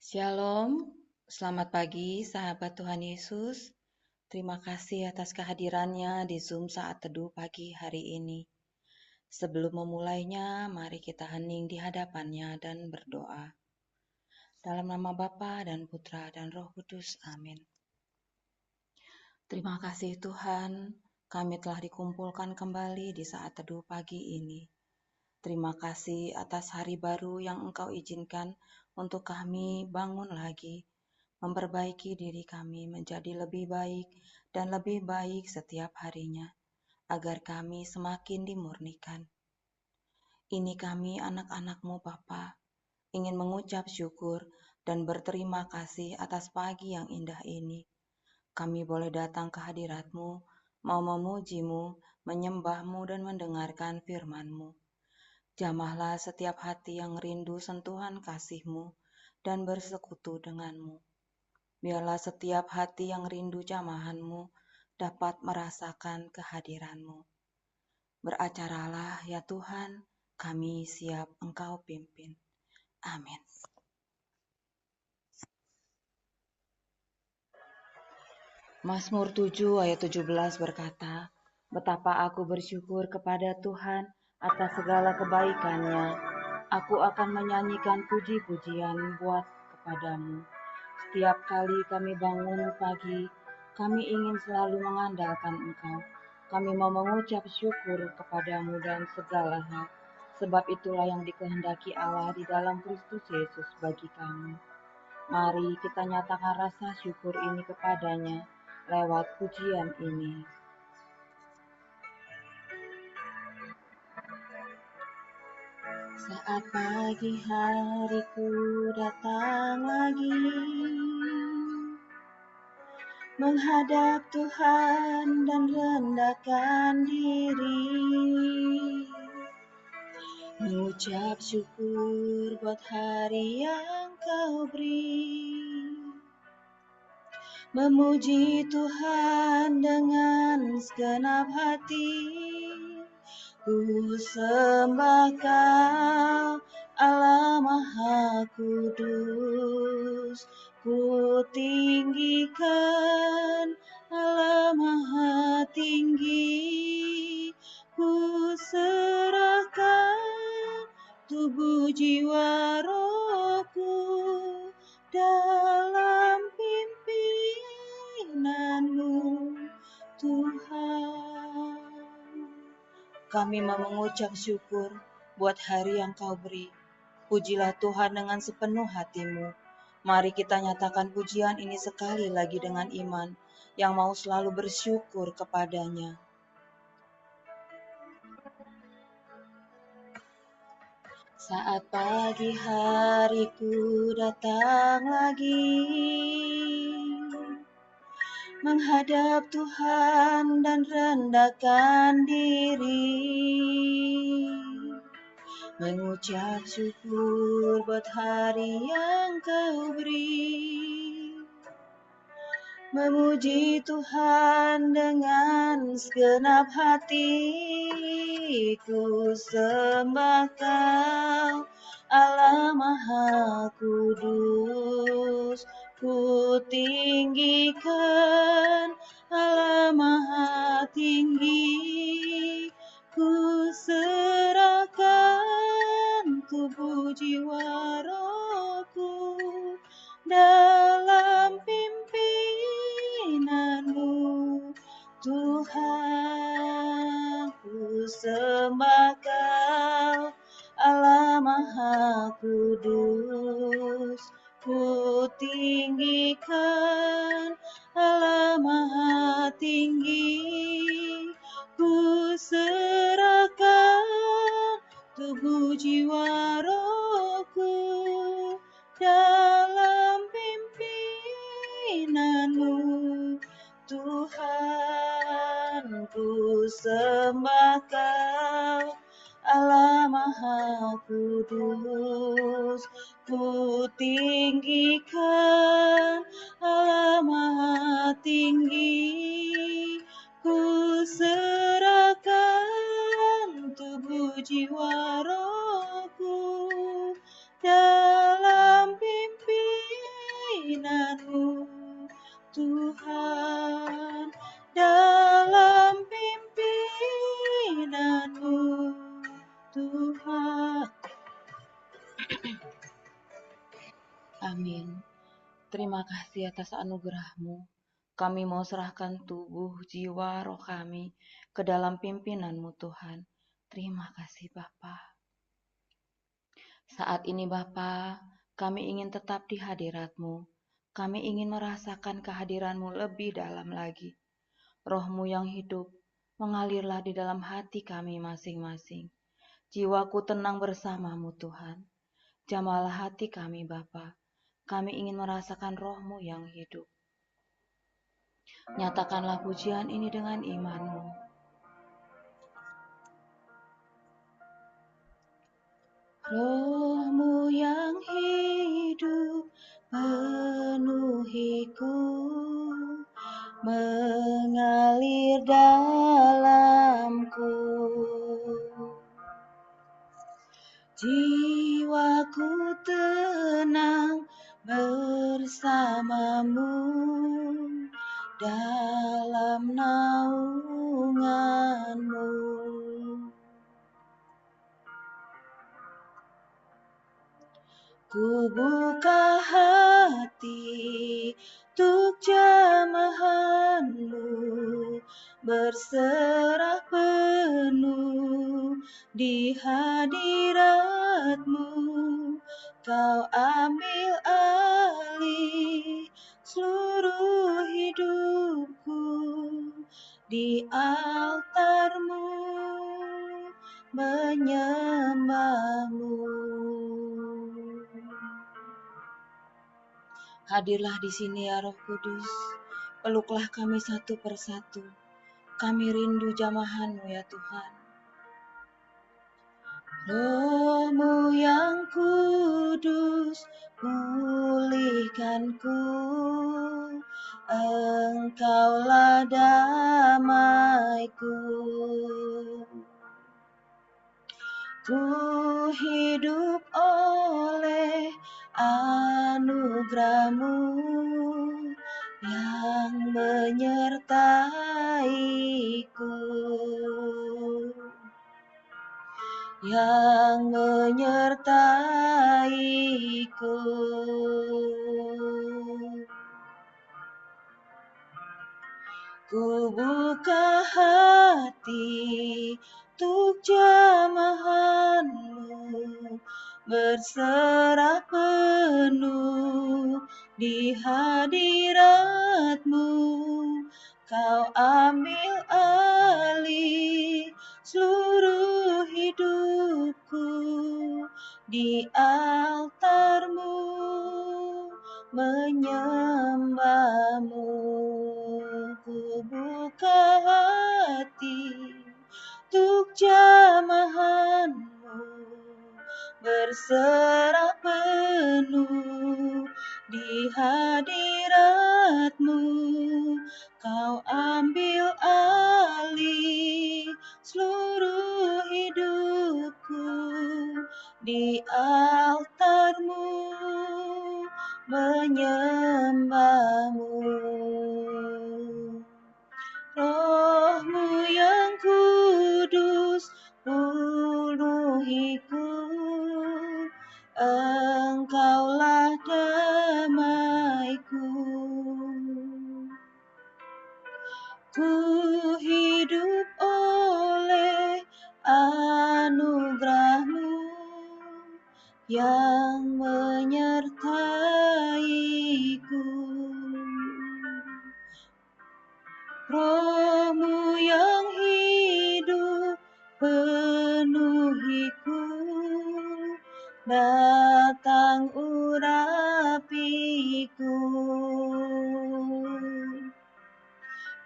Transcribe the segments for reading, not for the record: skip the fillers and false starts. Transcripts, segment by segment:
Shalom, selamat pagi sahabat Tuhan Yesus. Terima kasih atas kehadirannya di Zoom saat teduh pagi hari ini. Sebelum memulainya, mari kita hening di hadapannya dan berdoa. Dalam nama Bapa dan Putra dan Roh Kudus, amin. Terima kasih Tuhan, kami telah dikumpulkan kembali di saat teduh pagi ini. Terima kasih atas hari baru yang Engkau izinkan untuk kami bangun lagi, memperbaiki diri kami menjadi lebih baik dan lebih baik setiap harinya, agar kami semakin dimurnikan. Ini kami anak-anak-Mu Bapa, ingin mengucap syukur dan berterima kasih atas pagi yang indah ini. Kami boleh datang ke hadirat-Mu, mau memuji-Mu, menyembah-Mu dan mendengarkan firman-Mu. Jamahlah setiap hati yang rindu sentuhan kasih-Mu dan bersekutu dengan-Mu. Biarlah setiap hati yang rindu jamahan-Mu dapat merasakan kehadiran-Mu. Beracaralah ya Tuhan, kami siap Engkau pimpin. Amin. Mazmur 7 ayat 17 berkata, "Betapa aku bersyukur kepada Tuhan atas segala kebaikan-Nya. Aku akan menyanyikan puji-pujian buat kepadamu. Setiap kali kami bangun pagi, kami ingin selalu mengandalkan Engkau. Kami mau mengucap syukur kepadamu dan segala hal, sebab itulah yang dikehendaki Allah di dalam Kristus Yesus bagi kami. Mari kita nyatakan rasa syukur ini kepadanya lewat pujian ini. Saat pagi hariku datang lagi, menghadap Tuhan dan rendahkan diri, mengucap syukur buat hari yang Kau beri, memuji Tuhan dengan segenap hati. Ku sembah Kau, Allah Maha Kudus. Ku tinggikan Allah Maha Tinggi. Ku serahkan tubuh jiwa rohku dalam pimpinanmu, Tuhan. Kami mau mengucap syukur buat hari yang Kau beri. Pujilah Tuhan dengan sepenuh hatimu. Mari kita nyatakan pujian ini sekali lagi dengan iman, yang mau selalu bersyukur kepadanya. Saat pagi hariku datang lagi, menghadap Tuhan dan rendahkan diri, mengucap syukur buat hari yang Kau beri, memuji Tuhan dengan segenap hati. Ku sembah Kau, Allah Maha Kudus. Ku tinggikan Allah Maha Tinggi. Ku serahkan tubuh jiwa rohku dalam pimpinanmu, Tuhan. Ku sembah Kau, Allah Maha Kudus. Ku tinggikan Allah Maha Tinggi. Ku serahkan tubuh jiwa rohku dalam pimpinanmu, Tuhan. Ku sembah Kau, Allah Maha Kudus. Ku tinggikan Allah Maha Tinggi. Ku serahkan tubuh jiwa rohku dalam pimpinanmu, Terima kasih atas anugerah-Mu. Kami mau serahkan tubuh, jiwa, roh kami ke dalam pimpinan-Mu Tuhan. Terima kasih Bapa. Saat ini Bapa, kami ingin tetap di hadirat-Mu. Kami ingin merasakan kehadiran-Mu lebih dalam lagi. Roh-Mu yang hidup, mengalirlah di dalam hati kami masing-masing. Jiwaku tenang bersama-Mu Tuhan. Jamalah hati kami Bapa. Kami ingin merasakan Roh-Mu yang hidup. Nyatakanlah pujian ini dengan iman-Mu. Roh-Mu yang hidup penuhiku, mengalir dalamku. Jiwaku tenang bersama-Mu dalam naungan-Mu. Ku buka hati untuk jamahan-Mu, berserah penuh di hadirat-Mu. Kau ambil alih seluruh hidupku, di altar-Mu menyembah-Mu. Hadirlah di sini ya Roh Kudus, peluklah kami satu persatu. Kami rindu jamahan-Mu ya Tuhan. Roh-Mu yang kudus, pulihkanku. Engkaulah damaiku. Ku hidup oleh anugerah-Mu yang menyertaiku, yang menyertaiku. Ku buka hati untuk jamahan-Mu, berserah penuh di hadirat-Mu. Kau ambil alih seluruh hidupku, di altar-Mu menyembah-Mu. Ku buka hati untuk jamahan-Mu, berserah penuh di hadirat-Mu. Kau ambil alih seluruh hidupku, di altar-Mu menyembah-Mu. Roh-Mu yang kudus, penuhiku. Engkaulah damaiku. Ku hidup oleh anugerah-Mu yang menyertaiku. Roh-Mu yang hidup penuhiku, datang urapiku.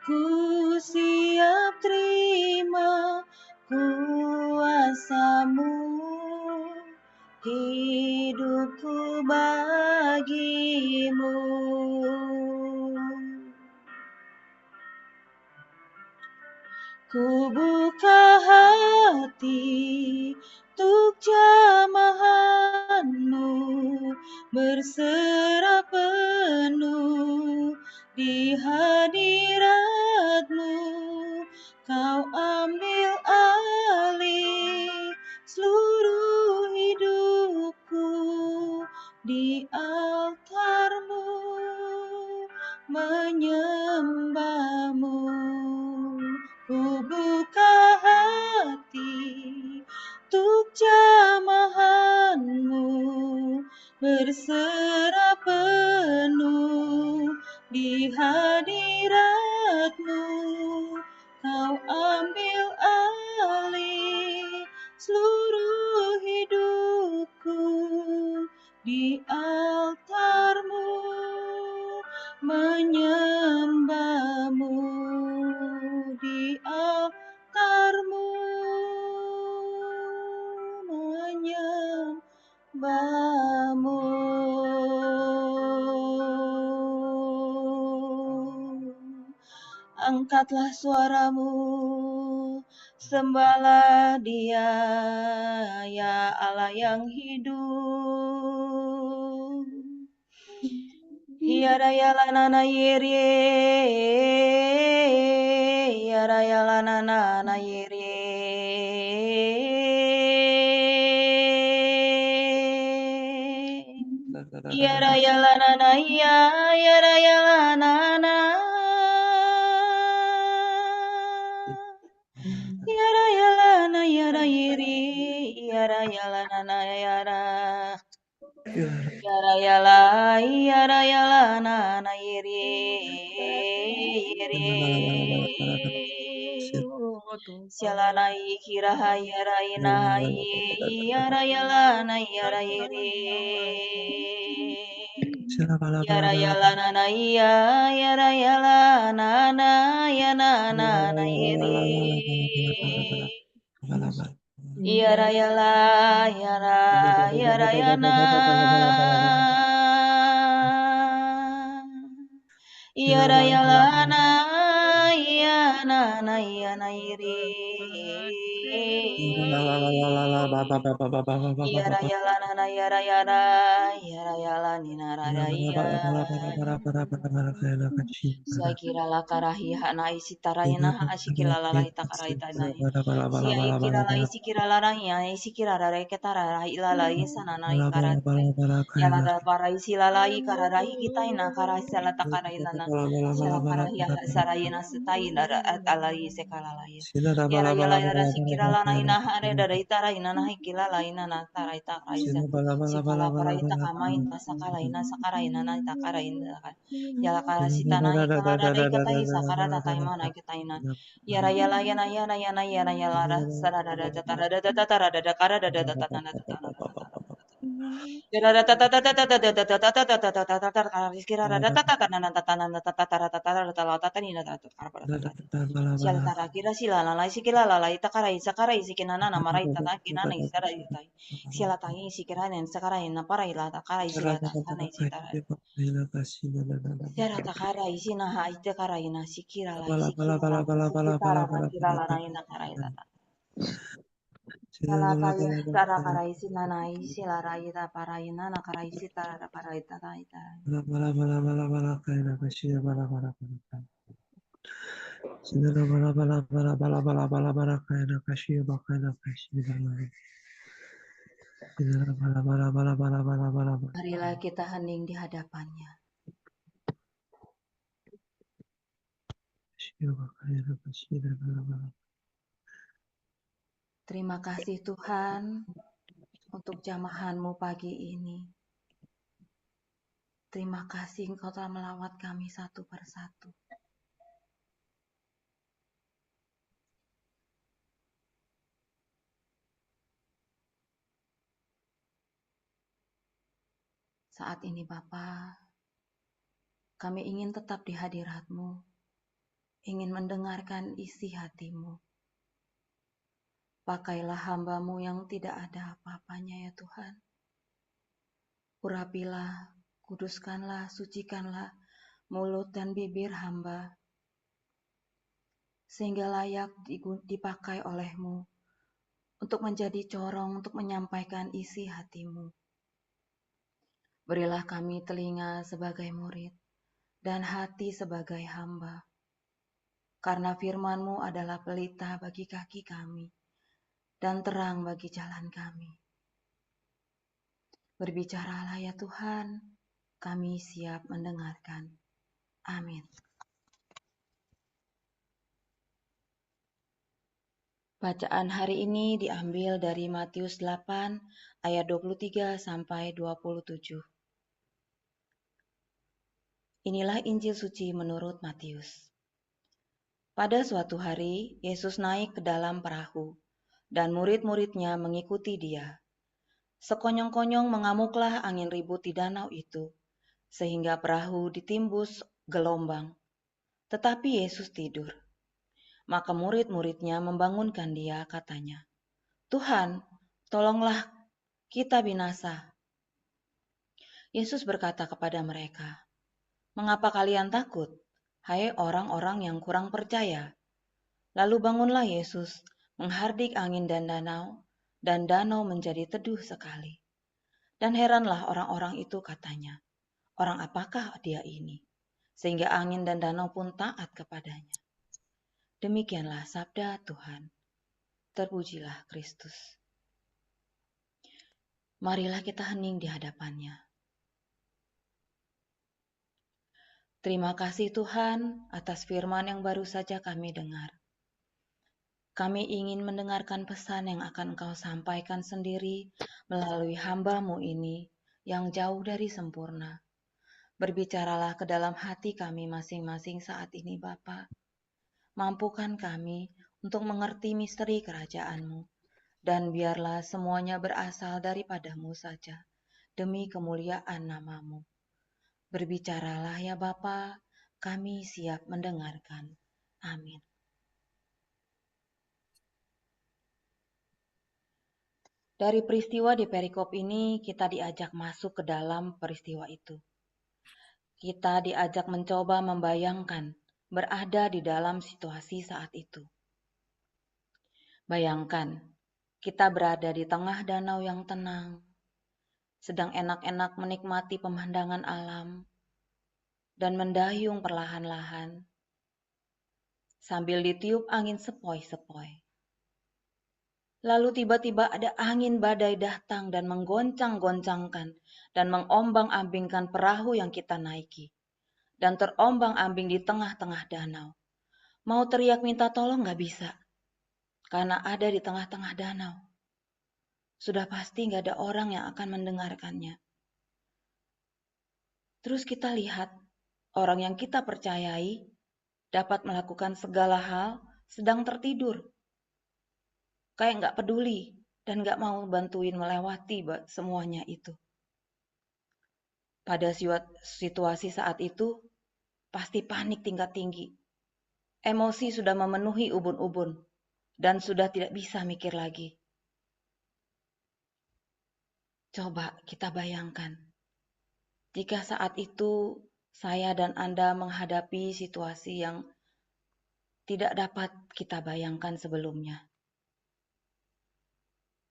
Ku siap terima kuasa-Mu, hidupku bagi-Mu. Ku buka hati untuk jamahan-Mu, berserah penuh berserah penuh di hadirat-Mu. Kau ambil alih seluruh hidupku di altar-Mu, menyembah-Mu di altar-Mu, menyembah-Mu. Angkatlah suaramu, sembahlah Dia, ya Allah yang hidup. Yarayalanana yere, yarayalanana yere. Yarayalanana ya, yarayalanana. Yarayalana yarayiri, yarayalanana yara. Yarayala, yarayalana na yere, yere. Sialana ikiraha yaraina yarayalana yarayere. Yarayalana na iya, yarayalana na yanana na yere. Yarayala, yara, yarayana. Yarayalana, yana, yana, iri. Yarayalana, yarayana, yarayala, ninaraya. Siakira la karahi hana isi tarayana asikila la ita karaita nai. Siakira la isi kira la raya isi kira la reketa la ila la isana na ikarata. Yala da para isi la la ikarahi kita ina karasi la takaraina na. Siala karahi sarayina setai na ala ise kala la ya. Yara yala yara sikira la na ina hare da itara ina na hikila la ina na taraita kaisa. Sikala karaita kamain pasakala ina sakaraina na itakaraina. Yala kara sitana ikala da ikata isa kara da taima na ikataina. Yara yala yana yana yana yana yala da sara da da da da da da da da da da kara da da da da da da da da da da. Yara da da da da da da da da da da da da da da da da da kara iskira da da da da da da da da da da da da da da da da ni da da kara da da. Sial tara kira sila la la sikila la la ita kara isa kara isikina na na mara ita ta kina na isara ita. Siala tangi isikira nen sakara ina para ila ta kara isila ta kana isitara. Yara takara isina ha ite kara ina sikira la isikira la sikitara na kira la na ina kara ita ta. Yala kaya tara kara isina na isila ra ita para ina na kara isitara para ita ta ita. Marilah kita hening di hadapannya. Terima kasih Tuhan untuk jamahan-Mu pagi ini. Terima kasih Engkau telah melawat kami satu persatu. Saat ini Bapa, kami ingin tetap di hadirat-Mu, ingin mendengarkan isi hati-Mu. Pakailah hamba-Mu yang tidak ada apa-apanya ya Tuhan. Urapilah, kuduskanlah, sucikanlah mulut dan bibir hamba, sehingga layak dipakai oleh-Mu untuk menjadi corong, untuk menyampaikan isi hati-Mu. Berilah kami telinga sebagai murid dan hati sebagai hamba, karena firman-Mu adalah pelita bagi kaki kami dan terang bagi jalan kami. Berbicaralah ya Tuhan, kami siap mendengarkan. Amin. Bacaan hari ini diambil dari Matius 8 ayat 23 sampai 27. Inilah Injil suci menurut Matius. Pada suatu hari, Yesus naik ke dalam perahu, dan murid-muridnya mengikuti dia. Sekonyong-konyong mengamuklah angin ribut di danau itu, sehingga perahu ditimbus gelombang. Tetapi Yesus tidur. Maka murid-muridnya membangunkan dia, katanya, "Tuhan, tolonglah, kita binasa." Yesus berkata kepada mereka, "Mengapa kalian takut, hai orang-orang yang kurang percaya?" Lalu bangunlah Yesus, menghardik angin dan danau menjadi teduh sekali. Dan heranlah orang-orang itu, katanya, "Orang apakah dia ini, sehingga angin dan danau pun taat kepadanya?" Demikianlah sabda Tuhan. Terpujilah Kristus. Marilah kita hening di hadapannya. Terima kasih Tuhan atas firman yang baru saja kami dengar. Kami ingin mendengarkan pesan yang akan Engkau sampaikan sendiri melalui hamba-Mu ini yang jauh dari sempurna. Berbicaralah ke dalam hati kami masing-masing saat ini, Bapa. Mampukan kami untuk mengerti misteri kerajaan-Mu, dan biarlah semuanya berasal daripada-Mu saja, demi kemuliaan nama-Mu. Berbicaralah ya Bapa, kami siap mendengarkan. Amin. Dari peristiwa di perikop ini, kita diajak masuk ke dalam peristiwa itu. Kita diajak mencoba membayangkan berada di dalam situasi saat itu. Bayangkan, kita berada di tengah danau yang tenang, sedang enak-enak menikmati pemandangan alam, dan mendayung perlahan-lahan, sambil ditiup angin sepoi-sepoi. Lalu tiba-tiba ada angin badai datang dan menggoncang-goncangkan dan mengombang-ambingkan perahu yang kita naiki. Dan terombang-ambing di tengah-tengah danau. Mau teriak minta tolong gak bisa, karena ada di tengah-tengah danau. Sudah pasti gak ada orang yang akan mendengarkannya. Terus kita lihat, orang yang kita percayai dapat melakukan segala hal sedang tertidur. Kayak gak peduli dan gak mau bantuin melewati semuanya itu. Pada situasi saat itu, pasti panik tingkat tinggi. Emosi sudah memenuhi ubun-ubun dan sudah tidak bisa mikir lagi. Coba kita bayangkan, jika saat itu saya dan Anda menghadapi situasi yang tidak dapat kita bayangkan sebelumnya.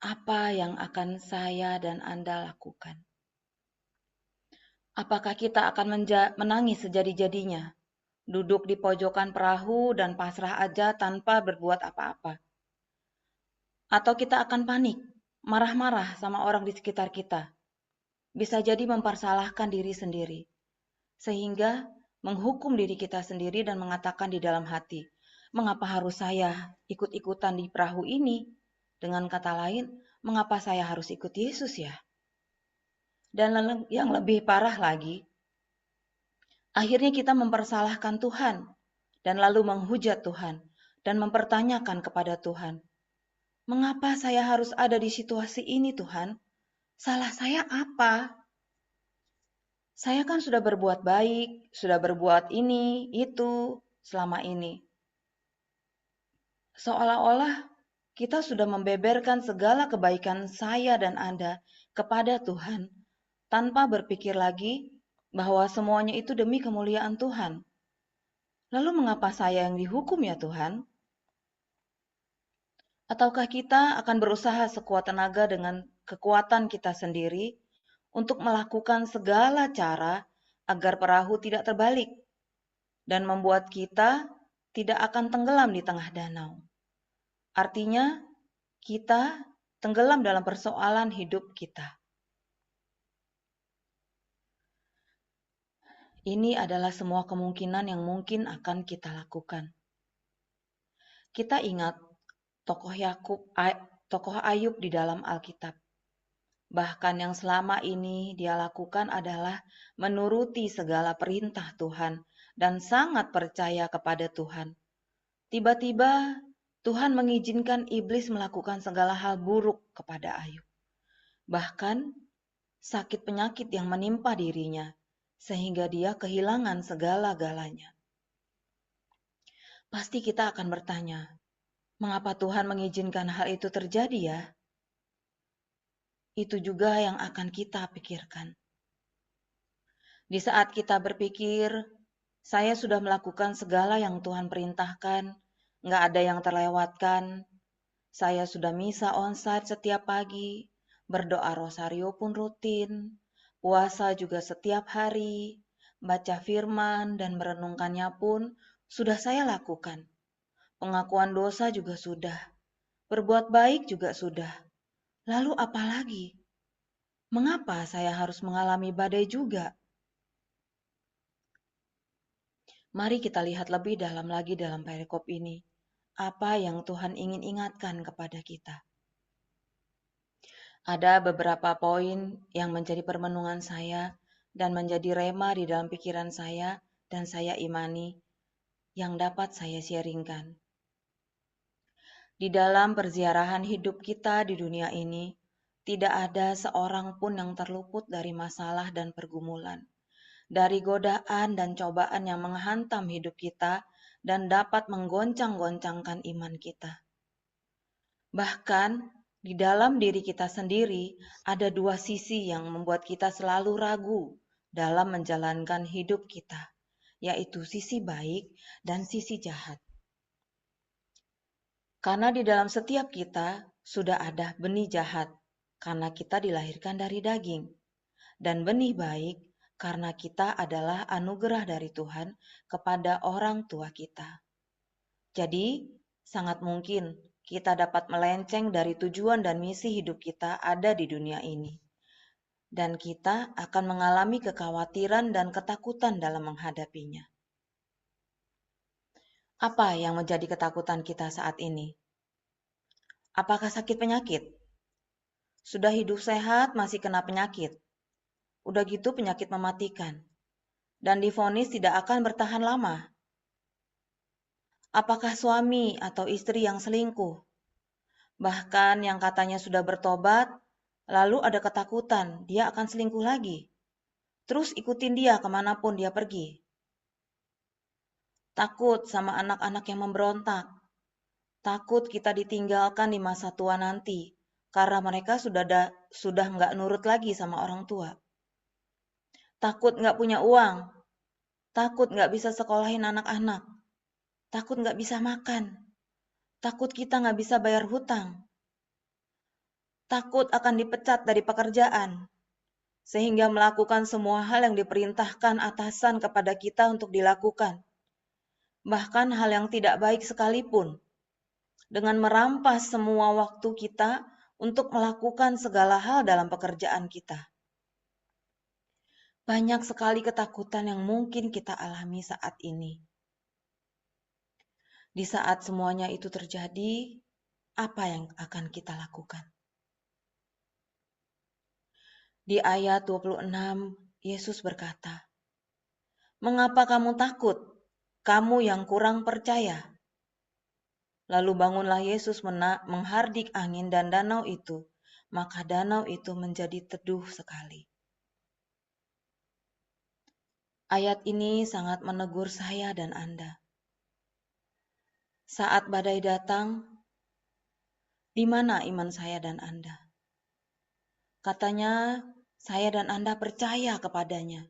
Apa yang akan saya dan Anda lakukan? Apakah kita akan menangis sejadi-jadinya, duduk di pojokan perahu dan pasrah aja tanpa berbuat apa-apa? Atau kita akan panik, marah-marah sama orang di sekitar kita? Bisa jadi mempersalahkan diri sendiri, sehingga menghukum diri kita sendiri dan mengatakan di dalam hati, mengapa harus saya ikut-ikutan di perahu ini? Dengan kata lain, mengapa saya harus ikut Yesus ya? Dan yang lebih parah lagi, akhirnya kita mempersalahkan Tuhan dan lalu menghujat Tuhan dan mempertanyakan kepada Tuhan, mengapa saya harus ada di situasi ini Tuhan? Salah saya apa? Saya kan sudah berbuat baik, sudah berbuat ini, itu, selama ini. Seolah-olah kita sudah membeberkan segala kebaikan saya dan Anda kepada Tuhan, tanpa berpikir lagi bahwa semuanya itu demi kemuliaan Tuhan. Lalu mengapa saya yang dihukum ya Tuhan? Ataukah kita akan berusaha sekuat tenaga dengan kekuatan kita sendiri untuk melakukan segala cara agar perahu tidak terbalik dan membuat kita tidak akan tenggelam di tengah danau? Artinya, kita tenggelam dalam persoalan hidup kita. Ini adalah semua kemungkinan yang mungkin akan kita lakukan. Kita ingat tokoh Yakub, tokoh Ayub di dalam Alkitab. Bahkan yang selama ini dia lakukan adalah menuruti segala perintah Tuhan dan sangat percaya kepada Tuhan. Tiba-tiba Tuhan mengizinkan iblis melakukan segala hal buruk kepada Ayub. Bahkan sakit penyakit yang menimpa dirinya, sehingga dia kehilangan segala-galanya. Pasti kita akan bertanya, mengapa Tuhan mengizinkan hal itu terjadi ya? Itu juga yang akan kita pikirkan. Di saat kita berpikir, saya sudah melakukan segala yang Tuhan perintahkan, nggak ada yang terlewatkan, saya sudah misa onsite setiap pagi, berdoa rosario pun rutin, puasa juga setiap hari, baca firman dan merenungkannya pun sudah saya lakukan. Pengakuan dosa juga sudah, berbuat baik juga sudah. Lalu apa lagi? Mengapa saya harus mengalami badai juga? Mari kita lihat lebih dalam lagi dalam perikop ini. Apa yang Tuhan ingin ingatkan kepada kita. Ada beberapa poin yang menjadi permenungan saya dan menjadi rema di dalam pikiran saya dan saya imani yang dapat saya sharingkan. Di dalam perziarahan hidup kita di dunia ini, tidak ada seorang pun yang terluput dari masalah dan pergumulan, dari godaan dan cobaan yang menghantam hidup kita dan dapat menggoncang-goncangkan iman kita. Bahkan di dalam diri kita sendiri ada dua sisi yang membuat kita selalu ragu dalam menjalankan hidup kita, yaitu sisi baik dan sisi jahat. Karena di dalam setiap kita sudah ada benih jahat, karena kita dilahirkan dari daging, dan benih baik karena kita adalah anugerah dari Tuhan kepada orang tua kita. Jadi, sangat mungkin kita dapat melenceng dari tujuan dan misi hidup kita ada di dunia ini. Dan kita akan mengalami kekhawatiran dan ketakutan dalam menghadapinya. Apa yang menjadi ketakutan kita saat ini? Apakah sakit penyakit? Sudah hidup sehat masih kena penyakit. Udah gitu penyakit mematikan. Dan divonis tidak akan bertahan lama. Apakah suami atau istri yang selingkuh? Bahkan yang katanya sudah bertobat, lalu ada ketakutan dia akan selingkuh lagi. Terus ikutin dia kemanapun dia pergi. Takut sama anak-anak yang memberontak. Takut kita ditinggalkan di masa tua nanti, karena mereka sudah nggak nurut lagi sama orang tua. Takut nggak punya uang. Takut nggak bisa sekolahin anak-anak. Takut nggak bisa makan. Takut kita nggak bisa bayar hutang. Takut akan dipecat dari pekerjaan, sehingga melakukan semua hal yang diperintahkan atasan kepada kita untuk dilakukan. Bahkan hal yang tidak baik sekalipun, dengan merampas semua waktu kita untuk melakukan segala hal dalam pekerjaan kita. Banyak sekali ketakutan yang mungkin kita alami saat ini. Di saat semuanya itu terjadi, apa yang akan kita lakukan? Di ayat 26, Yesus berkata, "Mengapa kamu takut, kamu yang kurang percaya?" Lalu bangunlah Yesus menghardik angin dan danau itu, maka danau itu menjadi teduh sekali. Ayat ini sangat menegur saya dan Anda. Saat badai datang, di mana iman saya dan Anda? Katanya, saya dan Anda percaya kepadanya.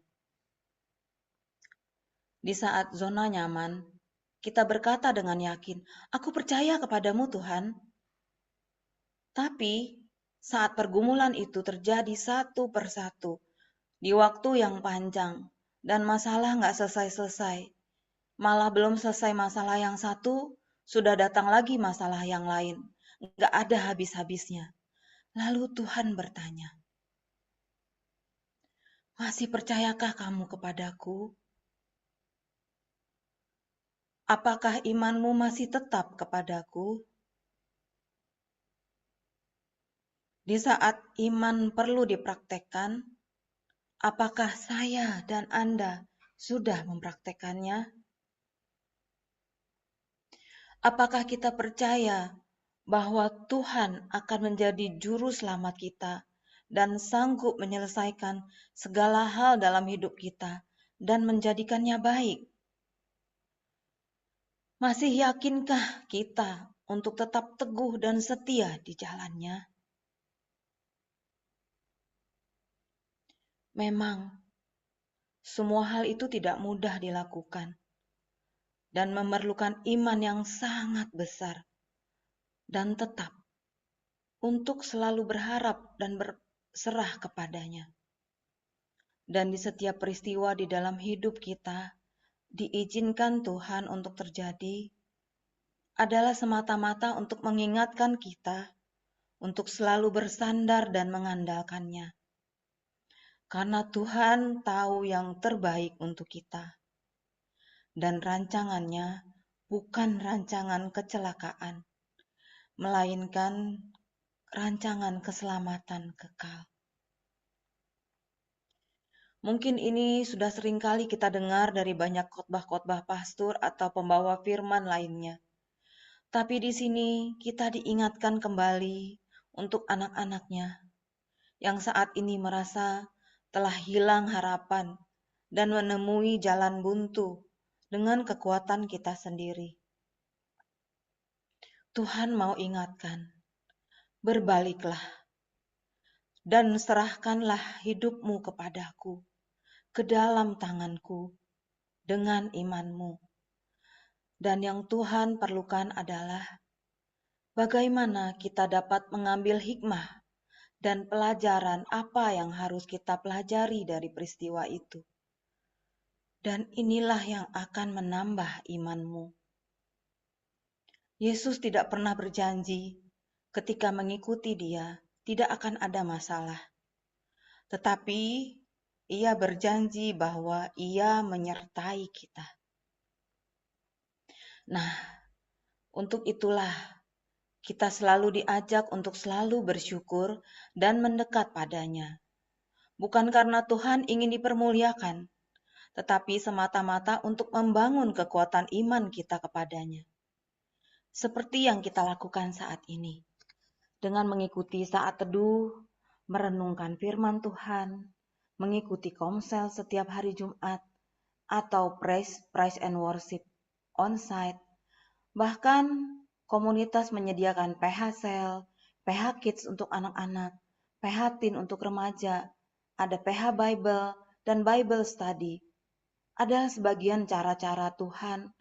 Di saat zona nyaman, kita berkata dengan yakin, "Aku percaya kepadamu Tuhan." Tapi saat pergumulan itu terjadi satu persatu, di waktu yang panjang, dan masalah nggak selesai-selesai, malah belum selesai masalah yang satu, sudah datang lagi masalah yang lain, nggak ada habis-habisnya. Lalu Tuhan bertanya, "Masih percayakah kamu kepadaku? Apakah imanmu masih tetap kepadaku?" Di saat iman perlu dipraktekkan, apakah saya dan Anda sudah mempraktekannya? Apakah kita percaya bahwa Tuhan akan menjadi juru selamat kita dan sanggup menyelesaikan segala hal dalam hidup kita dan menjadikannya baik? Masih yakinkah kita untuk tetap teguh dan setia di jalannya? Memang, semua hal itu tidak mudah dilakukan dan memerlukan iman yang sangat besar dan tetap untuk selalu berharap dan berserah kepadanya. Dan di setiap peristiwa di dalam hidup kita diizinkan Tuhan untuk terjadi adalah semata-mata untuk mengingatkan kita untuk selalu bersandar dan mengandalkannya. Karena Tuhan tahu yang terbaik untuk kita. Dan rancangannya bukan rancangan kecelakaan, melainkan rancangan keselamatan kekal. Mungkin ini sudah sering kali kita dengar dari banyak khotbah-khotbah pastor atau pembawa firman lainnya. Tapi di sini kita diingatkan kembali untuk anak-anaknya yang saat ini merasa telah hilang harapan dan menemui jalan buntu dengan kekuatan kita sendiri. Tuhan mau ingatkan, berbaliklah dan serahkanlah hidupmu kepadaku, ke dalam tanganku dengan imanmu. Dan yang Tuhan perlukan adalah bagaimana kita dapat mengambil hikmah dan pelajaran apa yang harus kita pelajari dari peristiwa itu. Dan inilah yang akan menambah imanmu. Yesus tidak pernah berjanji ketika mengikuti Dia tidak akan ada masalah. Tetapi Ia berjanji bahwa Ia menyertai kita. Nah, untuk itulah kita selalu diajak untuk selalu bersyukur dan mendekat padanya. Bukan karena Tuhan ingin dipermuliakan, tetapi semata-mata untuk membangun kekuatan iman kita kepadanya. Seperti yang kita lakukan saat ini. Dengan mengikuti saat teduh, merenungkan firman Tuhan, mengikuti komsel setiap hari Jumat, atau praise and worship on-site. Bahkan komunitas menyediakan PH Cell, PH Kids untuk anak-anak, PH Teen untuk remaja, ada PH Bible dan Bible Study. Ada sebagian cara-cara Tuhan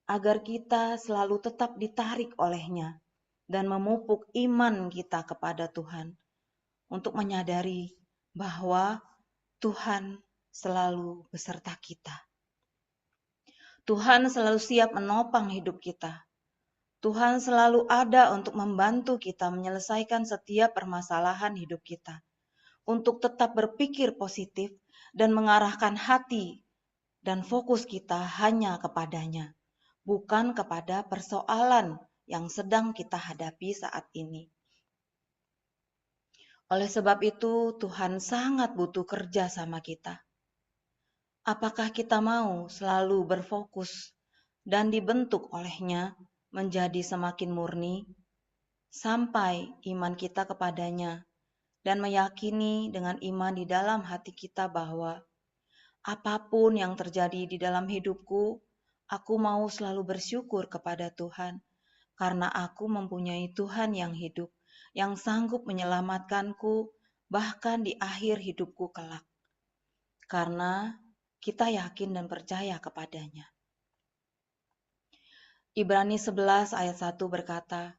agar kita selalu tetap ditarik olehnya dan memupuk iman kita kepada Tuhan untuk menyadari bahwa Tuhan selalu beserta kita. Tuhan selalu siap menopang hidup kita. Tuhan selalu ada untuk membantu kita menyelesaikan setiap permasalahan hidup kita, untuk tetap berpikir positif dan mengarahkan hati dan fokus kita hanya kepadanya, bukan kepada persoalan yang sedang kita hadapi saat ini. Oleh sebab itu, Tuhan sangat butuh kerja sama kita. Apakah kita mau selalu berfokus dan dibentuk olehnya menjadi semakin murni, sampai iman kita kepadanya, dan meyakini dengan iman di dalam hati kita bahwa apapun yang terjadi di dalam hidupku, aku mau selalu bersyukur kepada Tuhan, karena aku mempunyai Tuhan yang hidup, yang sanggup menyelamatkanku, bahkan di akhir hidupku kelak. Karena kita yakin dan percaya kepadanya. Ibrani 11 ayat 1 berkata,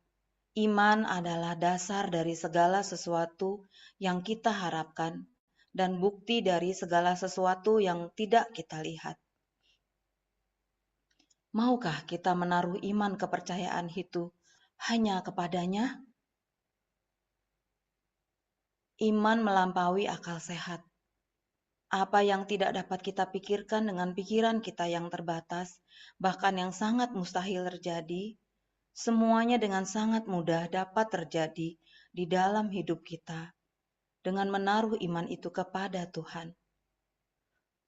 iman adalah dasar dari segala sesuatu yang kita harapkan dan bukti dari segala sesuatu yang tidak kita lihat. Maukah kita menaruh iman kepercayaan itu hanya kepadanya? Iman melampaui akal sehat. Apa yang tidak dapat kita pikirkan dengan pikiran kita yang terbatas, bahkan yang sangat mustahil terjadi, semuanya dengan sangat mudah dapat terjadi di dalam hidup kita dengan menaruh iman itu kepada Tuhan.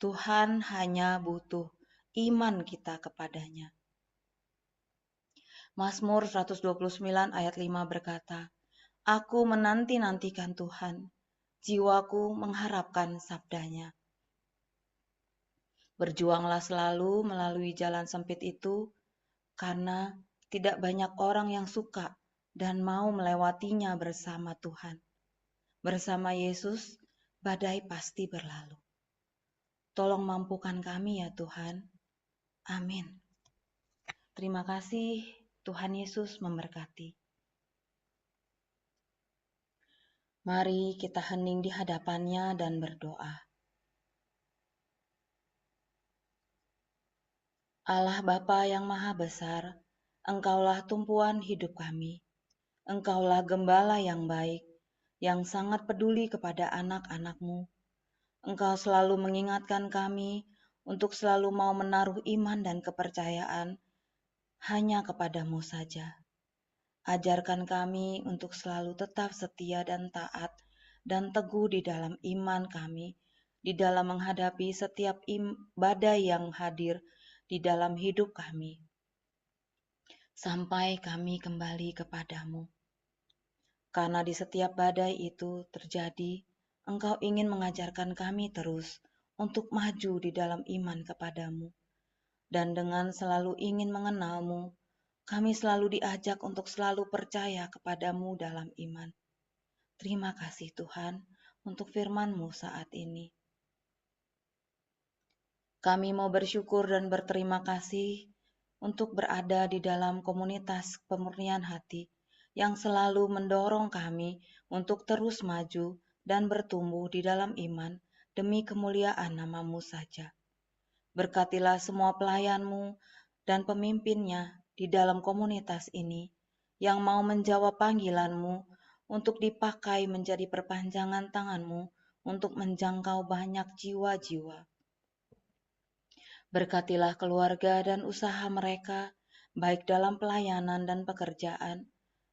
Tuhan hanya butuh iman kita kepadanya. Mazmur 129 ayat 5 berkata, "Aku menanti-nantikan Tuhan, jiwaku mengharapkan sabdanya." Berjuanglah selalu melalui jalan sempit itu, karena tidak banyak orang yang suka dan mau melewatinya bersama Tuhan. Bersama Yesus, badai pasti berlalu. Tolong mampukan kami ya Tuhan. Amin. Terima kasih, Tuhan Yesus memberkati. Mari kita hening di hadapannya dan berdoa. Allah Bapa yang Maha Besar, Engkaulah tumpuan hidup kami. Engkaulah gembala yang baik, yang sangat peduli kepada anak-anak-Mu. Engkau selalu mengingatkan kami untuk selalu mau menaruh iman dan kepercayaan hanya kepadamu saja. Ajarkan kami untuk selalu tetap setia dan taat dan teguh di dalam iman kami, di dalam menghadapi setiap badai yang hadir di dalam hidup kami, sampai kami kembali kepadamu. Karena di setiap badai itu terjadi, Engkau ingin mengajarkan kami terus untuk maju di dalam iman kepadamu. Dan dengan selalu ingin mengenalmu, kami selalu diajak untuk selalu percaya kepadamu dalam iman. Terima kasih Tuhan untuk firman-Mu saat ini. Kami mau bersyukur dan berterima kasih untuk berada di dalam komunitas pemurnian hati yang selalu mendorong kami untuk terus maju dan bertumbuh di dalam iman demi kemuliaan nama-Mu saja. Berkatilah semua pelayan-Mu dan pemimpinnya di dalam komunitas ini yang mau menjawab panggilan-Mu untuk dipakai menjadi perpanjangan tangan-Mu untuk menjangkau banyak jiwa-jiwa. Berkatilah keluarga dan usaha mereka, baik dalam pelayanan dan pekerjaan,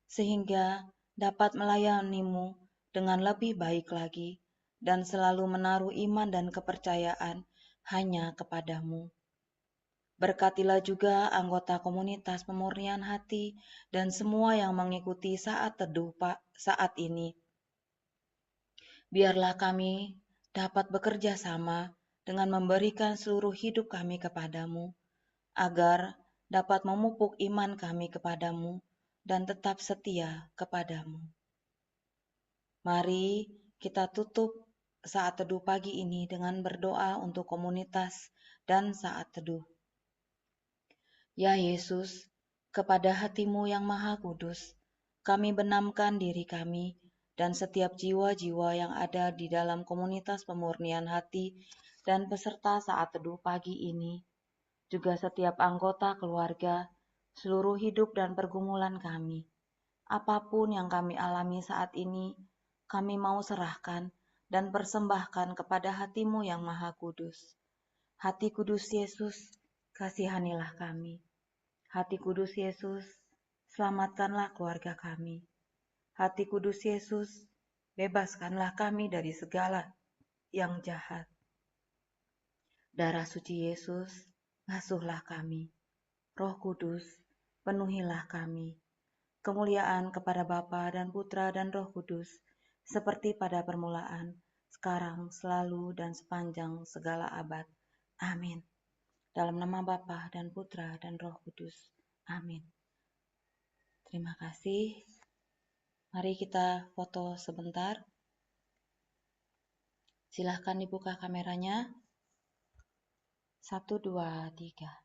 sehingga dapat melayani-Mu dengan lebih baik lagi dan selalu menaruh iman dan kepercayaan hanya kepadamu. Berkatilah juga anggota komunitas pemurnian hati dan semua yang mengikuti saat teduh saat ini. Biarlah kami dapat bekerja sama dengan memberikan seluruh hidup kami kepadamu, agar dapat memupuk iman kami kepadamu dan tetap setia kepadamu. Mari kita tutup saat teduh pagi ini dengan berdoa untuk komunitas dan saat teduh. Ya Yesus, kepada hati-Mu yang Maha Kudus, kami benamkan diri kami dan setiap jiwa-jiwa yang ada di dalam komunitas pemurnian hati dan peserta saat teduh pagi ini, juga setiap anggota keluarga, seluruh hidup dan pergumulan kami. Apapun yang kami alami saat ini, kami mau serahkan dan persembahkan kepada hati-Mu yang Maha Kudus. Hati Kudus Yesus, kasihanilah kami. Hati Kudus Yesus, selamatkanlah keluarga kami. Hati Kudus Yesus, bebaskanlah kami dari segala yang jahat. Darah suci Yesus, basuhlah kami. Roh Kudus, penuhilah kami. Kemuliaan kepada Bapa dan Putra dan Roh Kudus, seperti pada permulaan, sekarang, selalu, dan sepanjang segala abad. Amin. Dalam nama Bapa dan Putra dan Roh Kudus. Amin. Terima kasih. Mari kita foto sebentar. Silahkan dibuka kameranya. 1, 2, 3.